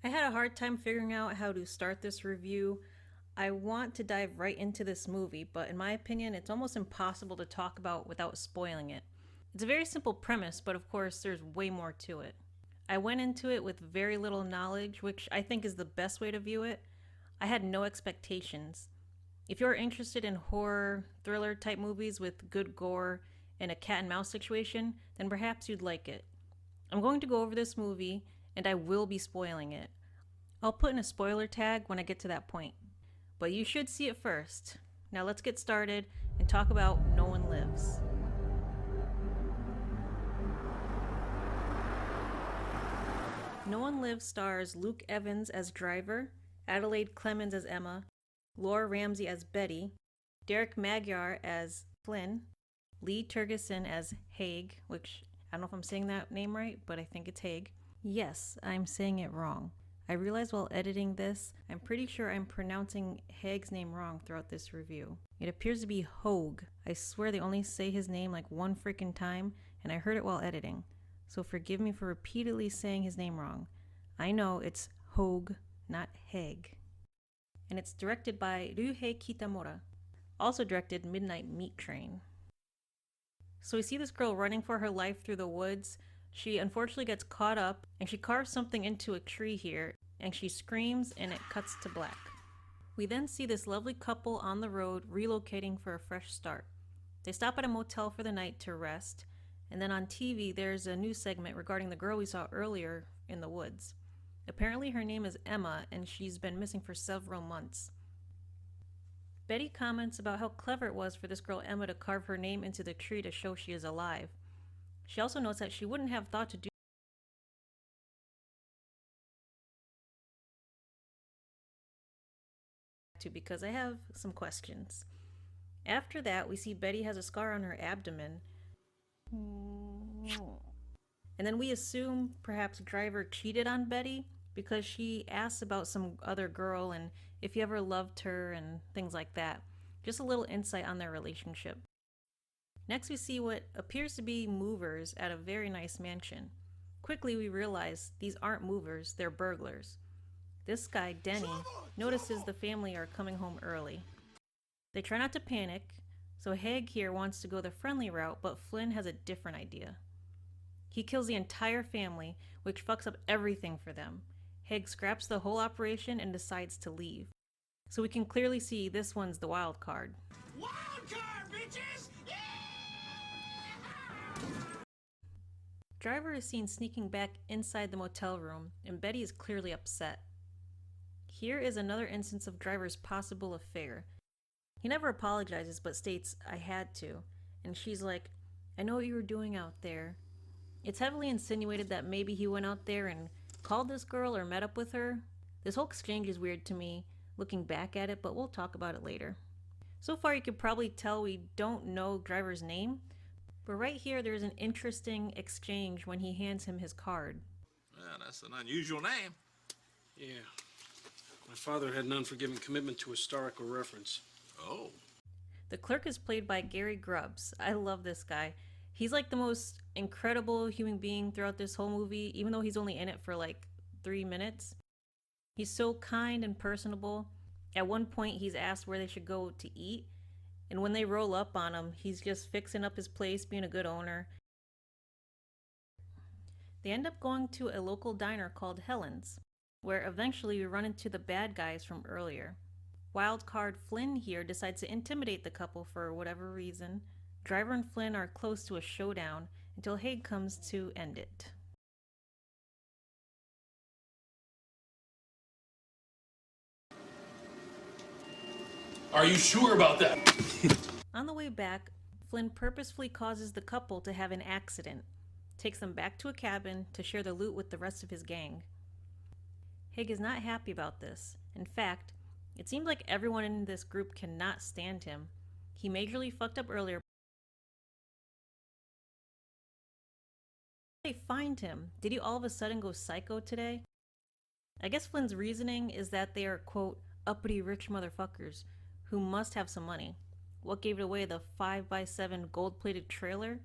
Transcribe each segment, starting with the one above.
I had a hard time figuring out how to start this review. I want to dive right into this movie, but in my opinion, it's almost impossible to talk about without spoiling it. It's a very simple premise, but of course, there's way more to it. I went into it with very little knowledge, which I think is the best way to view it. I had no expectations. If you're interested in horror, thriller type movies with good gore and a cat and mouse situation, then perhaps you'd like it. I'm going to go over this movie, and I will be spoiling it. I'll put in a spoiler tag when I get to that point. But you should see it first. Now let's get started and talk about No One Lives. No One Lives stars Luke Evans as Driver, Adelaide Clemens as Emma, Laura Ramsey as Betty, Derek Magyar as Flynn, Lee Tergesen as Haig, which I don't know if I'm saying that name right, but I think it's Haig. Yes, I'm saying it wrong. I realized while editing this, I'm pretty sure I'm pronouncing Haig's name wrong throughout this review. It appears to be Hogue. I swear they only say his name like one freaking time, and I heard it while editing. So forgive me for repeatedly saying his name wrong. I know it's Hogue, not Haig. And it's directed by Ryuhei Kitamura. Also directed Midnight Meat Train. So we see this girl running for her life through the woods. She unfortunately gets caught up and she carves something into a tree here and she screams and it cuts to black. We then see this lovely couple on the road relocating for a fresh start. They stop at a motel for the night to rest, and then on TV there's a news segment regarding the girl we saw earlier in the woods. Apparently her name is Emma and she's been missing for several months. Betty comments about how clever it was for this girl Emma to carve her name into the tree to show she is alive. She also notes that she wouldn't have thought to do because I have some questions. After that, we see Betty has a scar on her abdomen. And then we assume perhaps Driver cheated on Betty because she asks about some other girl and if he ever loved her and things like that. Just a little insight on their relationship. Next we see what appears to be movers at a very nice mansion. Quickly we realize these aren't movers, they're burglars. This guy, Denny, notices the family are coming home early. They try not to panic, so Haig here wants to go the friendly route, but Flynn has a different idea. He kills the entire family, which fucks up everything for them. Haig scraps the whole operation and decides to leave. So we can clearly see this one's the wild card. Wild card, bitches! Yeah! Driver is seen sneaking back inside the motel room, and Betty is clearly upset. Here is another instance of Driver's possible affair. He never apologizes but states, "I had to," and she's like, "I know what you were doing out there." It's heavily insinuated that maybe he went out there and called this girl or met up with her. This whole exchange is weird to me, looking back at it, but we'll talk about it later. So far you could probably tell we don't know Driver's name, but right here there's an interesting exchange when he hands him his card. Well, that's an unusual name. Yeah. My father had an unforgiving commitment to historical reference. Oh. The clerk is played by Gary Grubbs. I love this guy. He's like the most incredible human being throughout this whole movie, even though he's only in it for like 3 minutes. He's so kind and personable. At one point, he's asked where they should go to eat, and when they roll up on him, he's just fixing up his place, being a good owner. They end up going to a local diner called Helen's, where eventually we run into the bad guys from earlier. Wildcard Flynn here decides to intimidate the couple for whatever reason. Driver and Flynn are close to a showdown until Haig comes to end it. Are you sure about that? On the way back, Flynn purposefully causes the couple to have an accident, takes them back to a cabin to share the loot with the rest of his gang. Haig is not happy about this. In fact, it seems like everyone in this group cannot stand him. He majorly fucked up earlier. They find him. Did he all of a sudden go psycho today? I guess Flynn's reasoning is that they are, quote, uppity rich motherfuckers who must have some money. What gave it away, the 5x7 gold-plated trailer?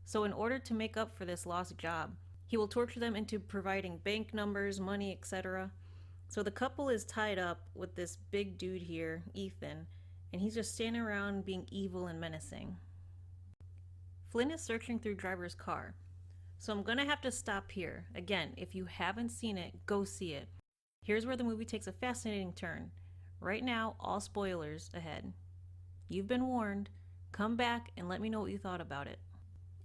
So in order to make up for this lost job, He will torture them into providing bank numbers, money, etc. So the couple is tied up with this big dude here, Ethan, and he's just standing around being evil and menacing. Flynn is searching through Driver's car. So I'm gonna have to stop here. Again, if you haven't seen it, go see it. Here's where the movie takes a fascinating turn. Right now, all spoilers ahead. You've been warned. Come back and let me know what you thought about it.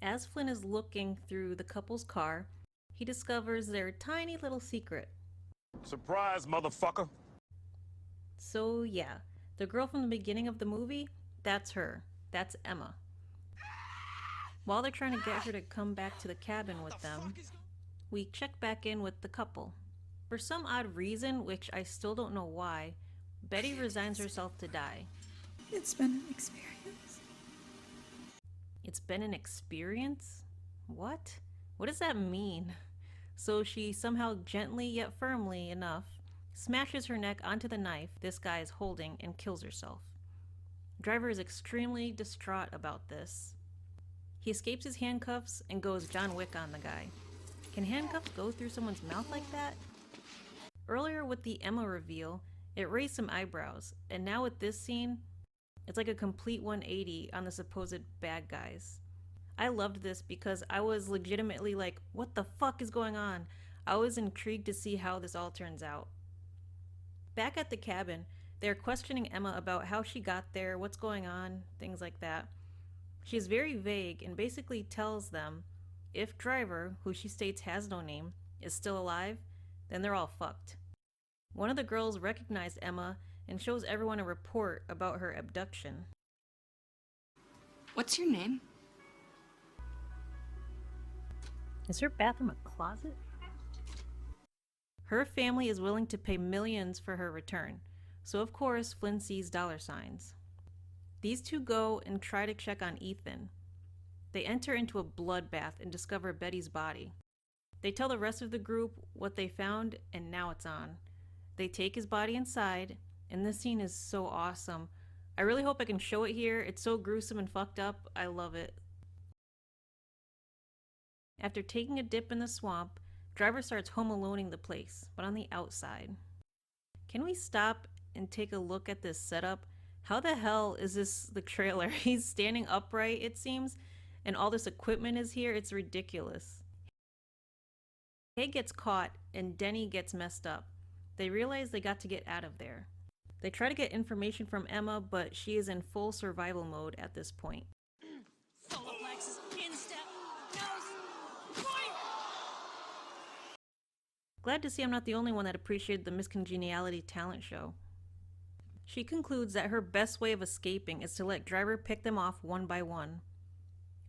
As Flynn is looking through the couple's car, he discovers their tiny little secret. Surprise, motherfucker. So yeah, the girl from the beginning of the movie, that's her. That's Emma. While they're trying to get her to come back to the cabin with them, we check back in with the couple. For some odd reason, which I still don't know why, Betty resigns herself to die. It's been an experience. It's been an experience? What? What does that mean? So she somehow gently yet firmly enough smashes her neck onto the knife this guy is holding and kills herself. Driver is extremely distraught about this. He escapes his handcuffs and goes John Wick on the guy. Can handcuffs go through someone's mouth like that? Earlier with the Emma reveal, it raised some eyebrows, and now with this scene, it's like a complete 180 on the supposed bad guys. I loved this because I was legitimately like, what the fuck is going on? I was intrigued to see how this all turns out. Back at the cabin, they're questioning Emma about how she got there, what's going on, things like that. She's very vague and basically tells them if Driver, who she states has no name, is still alive, then they're all fucked. One of the girls recognized Emma and shows everyone a report about her abduction. What's your name? Is her bathroom a closet? Her family is willing to pay millions for her return, so of course Flynn sees dollar signs. These two go and try to check on Ethan. They enter into a bloodbath and discover Betty's body. They tell the rest of the group what they found, and now it's on. They take his body inside, and this scene is so awesome. I really hope I can show it here. It's so gruesome and fucked up. I love it. After taking a dip in the swamp, Driver starts home aloneing the place, but on the outside. Can we stop and take a look at this setup? How the hell is this the trailer? He's standing upright, it seems, and all this equipment is here. It's ridiculous. Hay gets caught, and Denny gets messed up. They realize they got to get out of there. They try to get information from Emma, but she is in full survival mode at this point. Solar plexus, instep, nose, point! Glad to see I'm not the only one that appreciated the Miscongeniality talent show. She concludes that her best way of escaping is to let Driver pick them off one by one.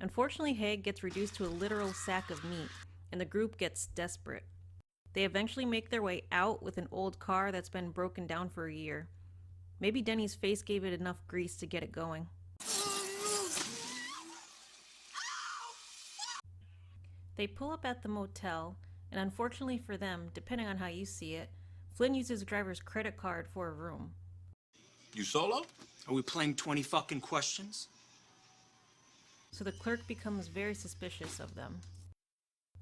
Unfortunately, Haig gets reduced to a literal sack of meat, and the group gets desperate. They eventually make their way out with an old car that's been broken down for a year. Maybe Denny's face gave it enough grease to get it going. They pull up at the motel, and unfortunately for them, depending on how you see it, Flynn uses Driver's credit card for a room. You solo? Are we playing 20 fucking questions? So the clerk becomes very suspicious of them.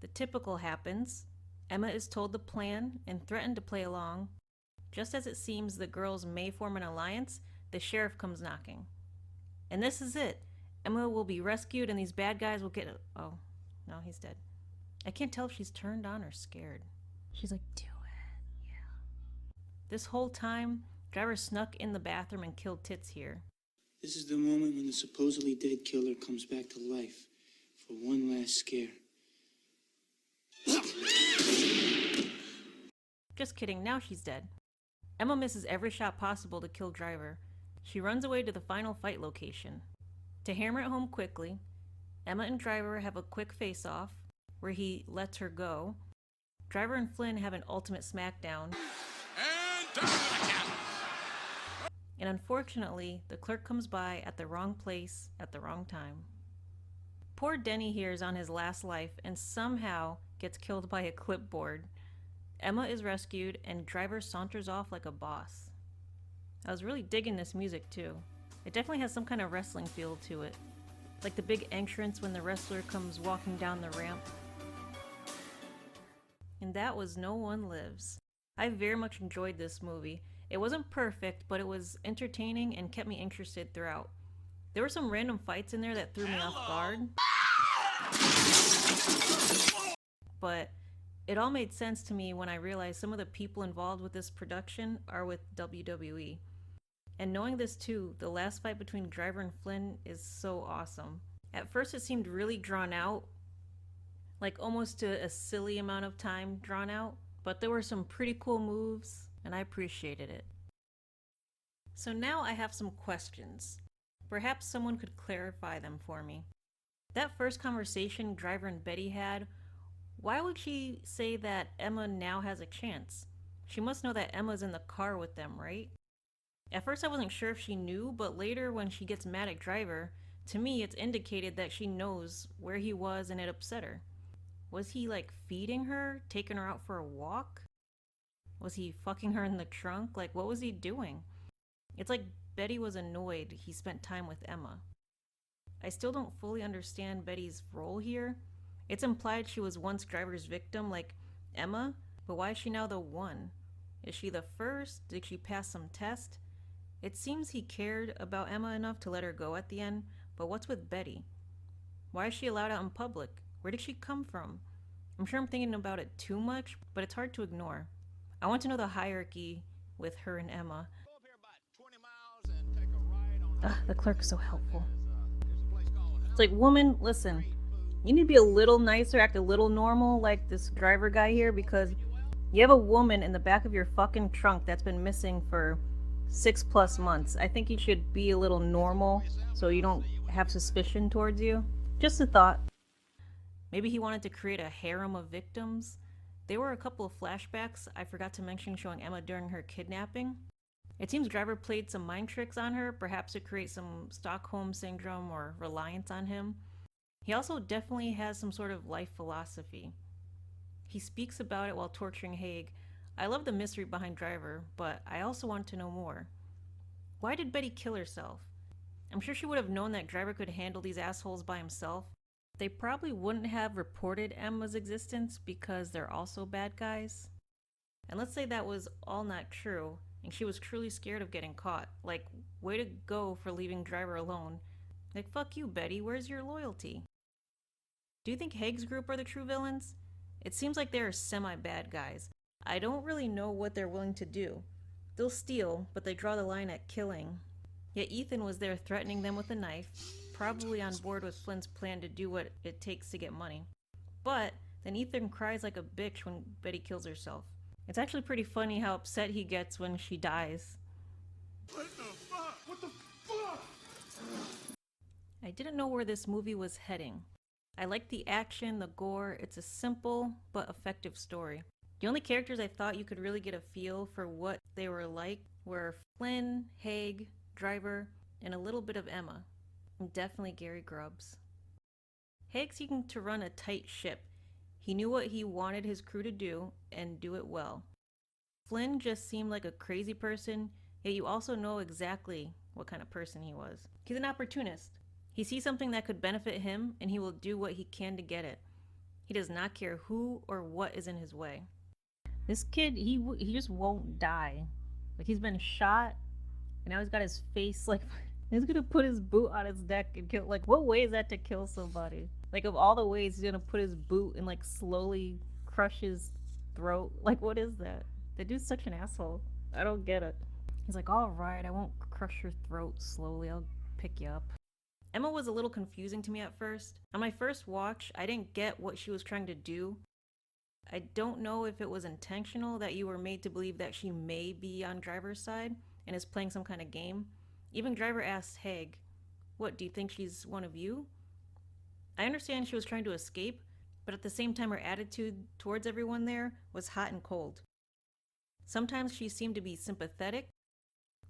The typical happens. Emma is told the plan and threatened to play along. Just as it seems the girls may form an alliance, the sheriff comes knocking. And this is it. Emma will be rescued and these bad guys will get... Oh, no, he's dead. I can't tell if she's turned on or scared. She's like, do it, yeah. This whole time, Driver snuck in the bathroom and killed Tits here. This is the moment when the supposedly dead killer comes back to life for one last scare. Just kidding, now she's dead. Emma misses every shot possible to kill Driver. She runs away to the final fight location. To hammer it home quickly, Emma and Driver have a quick face-off, where he lets her go. Driver and Flynn have an ultimate smackdown. And down with the cat. And unfortunately, the clerk comes by at the wrong place at the wrong time. Poor Denny here is on his last life and somehow gets killed by a clipboard. Emma is rescued and Driver saunters off like a boss. I was really digging this music too. It definitely has some kind of wrestling feel to it. Like the big entrance when the wrestler comes walking down the ramp. And that was No One Lives. I very much enjoyed this movie. It wasn't perfect, but it was entertaining and kept me interested throughout. There were some random fights in there that threw me off guard. But it all made sense to me when I realized some of the people involved with this production are with WWE. And knowing this too, the last fight between Driver and Flynn is so awesome. At first it seemed really drawn out, like almost to a silly amount of time drawn out, but there were some pretty cool moves and I appreciated it. So now I have some questions. Perhaps someone could clarify them for me. That first conversation Driver and Betty had, why would she say that Emma now has a chance? She must know that Emma's in the car with them, right? At first I wasn't sure if she knew, but later when she gets mad at Driver, to me it's indicated that she knows where he was and it upset her. Was he like feeding her, taking her out for a walk? Was he fucking her in the trunk? Like what was he doing? It's like Betty was annoyed he spent time with Emma. I still don't fully understand Betty's role here. It's implied she was once Driver's victim like Emma, but why is she now the one? Is she the first? Did she pass some test? It seems he cared about Emma enough to let her go at the end, but what's with Betty? Why is she allowed out in public? Where did she come from? I'm sure I'm thinking about it too much, but it's hard to ignore. I want to know the hierarchy with her and Emma. Ugh, the clerk's so helpful. It's like, woman, listen, you need to be a little nicer, act a little normal like this Driver guy here, because you have a woman in the back of your fucking trunk that's been missing for 6+ months. I think you should be a little normal so you don't have suspicion towards you. Just a thought. Maybe he wanted to create a harem of victims. There were a couple of flashbacks I forgot to mention showing Emma during her kidnapping. It seems Driver played some mind tricks on her, perhaps to create some Stockholm syndrome or reliance on him. He also definitely has some sort of life philosophy. He speaks about it while torturing Haig. I love the mystery behind Driver, but I also want to know more. Why did Betty kill herself? I'm sure she would have known that Driver could handle these assholes by himself. They probably wouldn't have reported Emma's existence because they're also bad guys. And let's say that was all not true, and she was truly scared of getting caught. Like, way to go for leaving Driver alone. Like, fuck you, Betty, where's your loyalty? Do you think Haig's group are the true villains? It seems like they're semi-bad guys. I don't really know what they're willing to do. They'll steal, but they draw the line at killing. Yet Ethan was there threatening them with a knife, probably on board with Flynn's plan to do what it takes to get money. But then Ethan cries like a bitch when Betty kills herself. It's actually pretty funny how upset he gets when she dies. What the fuck? What the fuck? I didn't know where this movie was heading. I like the action, the gore. It's a simple but effective story. The only characters I thought you could really get a feel for what they were like were Flynn, Haig, Driver, and a little bit of Emma. And definitely Gary Grubbs. Haig seemed to run a tight ship. He knew what he wanted his crew to do and do it well. Flynn just seemed like a crazy person, yet you also know exactly what kind of person he was. He's an opportunist. He sees something that could benefit him and he will do what he can to get it. He does not care who or what is in his way. This kid, he just won't die. Like, he's been shot and now he's got his face like he's gonna put his boot on his neck and kill. Like, what way is that to kill somebody? Like, of all the ways, he's gonna put his boot and like slowly crush his throat. Like, what is that? That dude's such an asshole. I don't get it. He's like, all right, I won't crush your throat slowly. I'll pick you up. Emma was a little confusing to me at first. On my first watch, I didn't get what she was trying to do. I don't know if it was intentional that you were made to believe that she may be on Driver's side and is playing some kind of game. Even Driver asked Haig, what, do you think she's one of you? I understand she was trying to escape, but at the same time her attitude towards everyone there was hot and cold. Sometimes she seemed to be sympathetic,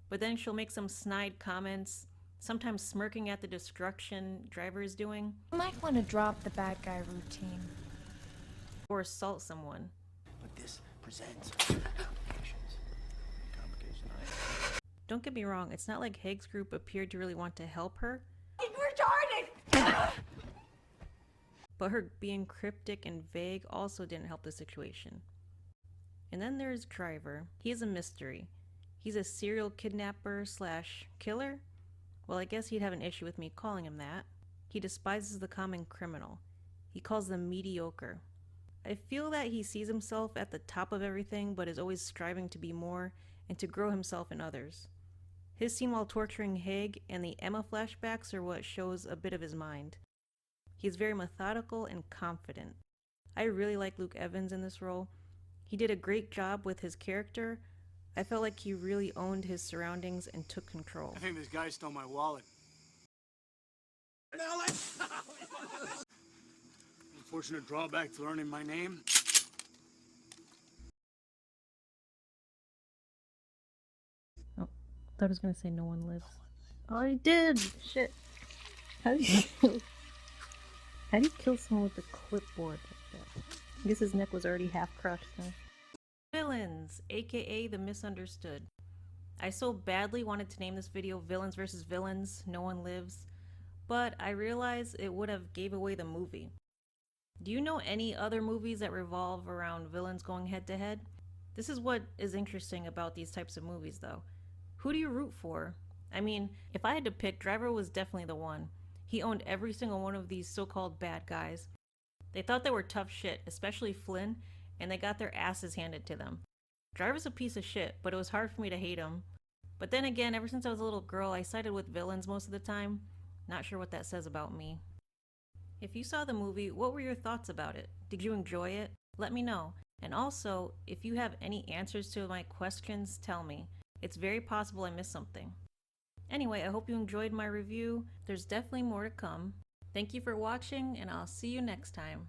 but then she'll make some snide comments, sometimes smirking at the destruction Driver is doing. You might want to drop the bad guy routine. Or assault someone. But this presents complications. Don't get me wrong, it's not like Haig's group appeared to really want to help her. Retarded! but her being cryptic and vague also didn't help the situation. And then there's Driver. He is a mystery. He's a serial kidnapper slash killer? Well, I guess he'd have an issue with me calling him that. He despises the common criminal. He calls them mediocre. I feel that he sees himself at the top of everything, but is always striving to be more and to grow himself in others. His scene while torturing Haig and the Emma flashbacks are what shows a bit of his mind. He's very methodical and confident. I really like Luke Evans in this role. He did a great job with his character. I felt like he really owned his surroundings and took control. I think this guy stole my wallet. Unfortunate drawback to learning my name. Oh, thought I was gonna say no one lives. Oh, I did! Shit. How do you kill someone with a clipboard like that? I guess his neck was already half crushed now. Villains, aka the misunderstood. I so badly wanted to name this video Villains vs. Villains, No One Lives, but I realized it would have gave away the movie. Do you know any other movies that revolve around villains going head to head? This is what is interesting about these types of movies though. Who do you root for? I mean, if I had to pick, Driver was definitely the one. He owned every single one of these so-called bad guys. They thought they were tough shit, especially Flynn, and they got their asses handed to them. Driver's a piece of shit, but it was hard for me to hate him. But then again, ever since I was a little girl, I sided with villains most of the time. Not sure what that says about me. If you saw the movie, what were your thoughts about it? Did you enjoy it? Let me know. And also, if you have any answers to my questions, tell me. It's very possible I missed something. Anyway, I hope you enjoyed my review. There's definitely more to come. Thank you for watching, and I'll see you next time.